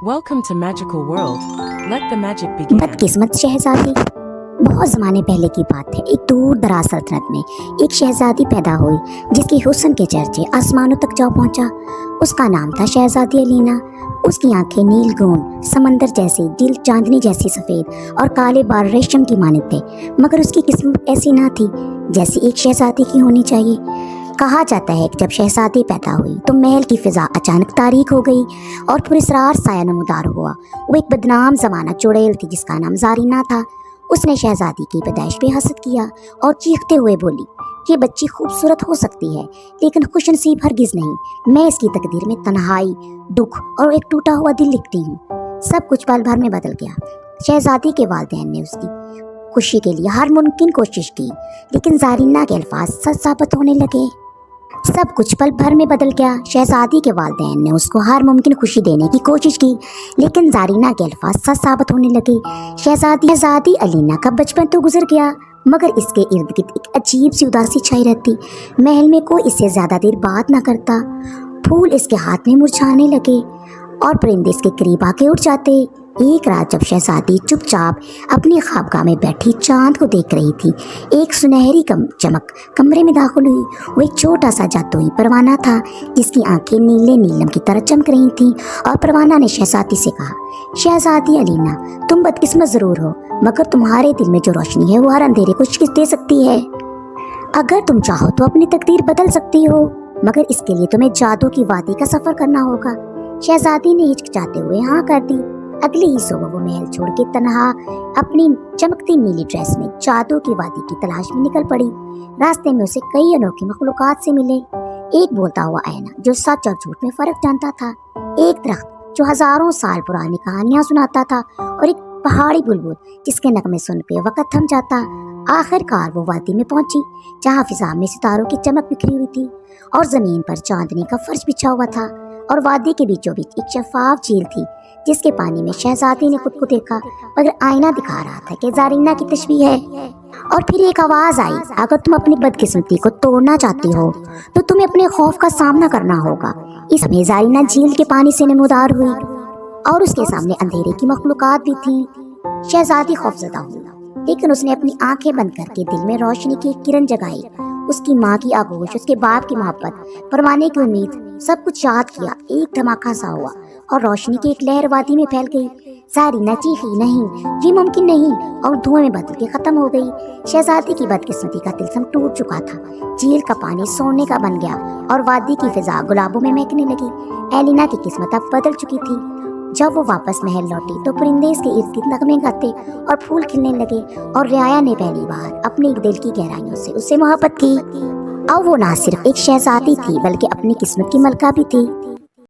Welcome to Magical World. Let the magic begin. बदकिस्मत शहजादी। बहुत ज़माने पहले की बात है। एक दूर दराज सल्तनत में एक शहजादी पैदा हुई जिसके हुस्न के चर्चे आसमानों तक जा पहुंचा। उसका नाम था शहजादी अलीना। उसकी आंखें नील गून समंदर जैसी, दिल चांदनी जैसी सफ़ेद और काले बाल रेशम की मानद थे। मगर उसकी किस्मत ऐसी ना थी जैसी एक शहजादी की होनी चाहिए। कहा जाता है कि जब शहजादी पैदा हुई तो महल की फ़िज़ा अचानक तारीक हो गई और पुरस्रार साया नमूदार हुआ। वो एक बदनाम ज़माना चुड़ैल थी जिसका नाम ज़ारीना था। उसने शहजादी की पैदाइश पे हसद किया और चीखते हुए बोली, ये बच्ची खूबसूरत हो सकती है लेकिन खुशनसीब हरगिज़ नहीं। मैं इसकी तकदीर में तन्हाई, दुख और एक टूटा हुआ दिल लिखती हूँ। सब कुछ पल भर में बदल गया। शहजादी के वालिदैन ने उसकी खुशी के लिए हर मुमकिन कोशिश की, लेकिन ज़ारीना के अल्फाज सच साबित होने लगे। सब कुछ पल भर में बदल गया। शहजादी के वालिदैन ने उसको हर मुमकिन खुशी देने की कोशिश की, लेकिन ज़ारीना के अल्फाज सच साबित होने लगे। शहजादी अलीना का बचपन तो गुजर गया, मगर इसके इर्द गिर्द एक अजीब सी उदासी छाई रहती। महल में कोई इससे ज़्यादा देर बात ना करता। फूल इसके हाथ में मुरझाने लगे और परिंदे इसके करीब आके उड़ जाते। एक रात जब शहजादी चुपचाप अपनी ख्वाबगाह में बैठी चांद को देख रही थी, एक सुनहरी चमक कमरे में दाखिल हुई। वो एक छोटा सा जादुई परवाना था जिसकी आंखें नीले नीलम की तरह चमक रही थीं। और परवाना ने शहजादी से कहा, शहजादी अलीना, तुम बदकिस्मत ज़रूर हो, मगर तुम्हारे दिल में जो रोशनी है वो हर अंधेरे को शिकस्त दे सकती है। अगर तुम चाहो तो अपनी तकदीर बदल सकती हो, मगर इसके लिए तुम्हें जादू की वादी का सफ़र करना होगा। शहजादी ने हिचकिचाते हुए हाँ कर दी। अगली ही सुबह वो महल छोड़ के तन्हा अपनी चमकती नीली ड्रेस में जादू की वादी की तलाश में निकल पड़ी। रास्ते में उसे कई अनोखी मखलूकात से मिले। एक बोलता हुआ आईना जो सच और झूठ में फर्क जानता था, एक दरख्त जो हजारों साल पुरानी कहानियां सुनाता था, और एक पहाड़ी बुलबुल जिसके नगमे सुन के वक्त थम जाता। आखिरकार वो वादी में पहुंची जहाँ फिजा में सितारों की चमक बिखरी हुई थी और जमीन पर चांदनी का फर्श बिछा हुआ था। और वादी के बीचों बीच एक शफाफ झील थी जिसके पानी में शहजादी ने खुद को देखा, मगर आईना दिखा रहा था कि ज़ारीना की तशबीह है। और फिर एक आवाज़ आई, अगर तुम अपनी बदकिस्मती को तोड़ना चाहती हो तो तुम्हें अपने खौफ का सामना करना होगा। इस समय ज़ारीना झील के पानी से नमूदार हुई और उसके सामने अंधेरे की मखलूकात भी थीं। शहजादी खौफजदा हुई, लेकिन उसने अपनी आंखें बंद करके दिल में रोशनी की एक किरण जगाई। उसकी माँ की आगोश, उसके बाप की मोहब्बत, परवाने की उम्मीद, सब कुछ याद किया। एक धमाका सा हुआ और रोशनी की एक लहर वादी में फैल गई। ज़ारीना चीखी, नहीं, ये मुमकिन नहीं, और धुएं में बदल के ख़त्म हो गई। शहजादी की बदकिस्मती का तिलस्म टूट चुका था। झील का पानी सोने का बन गया और वादी की फिजा गुलाबों में महकने लगी। एलिना की किस्मत अब बदल चुकी थी। जब वो वापस महल लौटी तो परिंदे इसके इर्द गिर्द नगमे गाते और फूल खिलने लगे, और रियाया ने पहली बार अपने दिल की गहराइयों से उससे मोहब्बत की। अब वो ना सिर्फ एक शहजादी थी बल्कि अपनी किस्मत की मलका भी थी।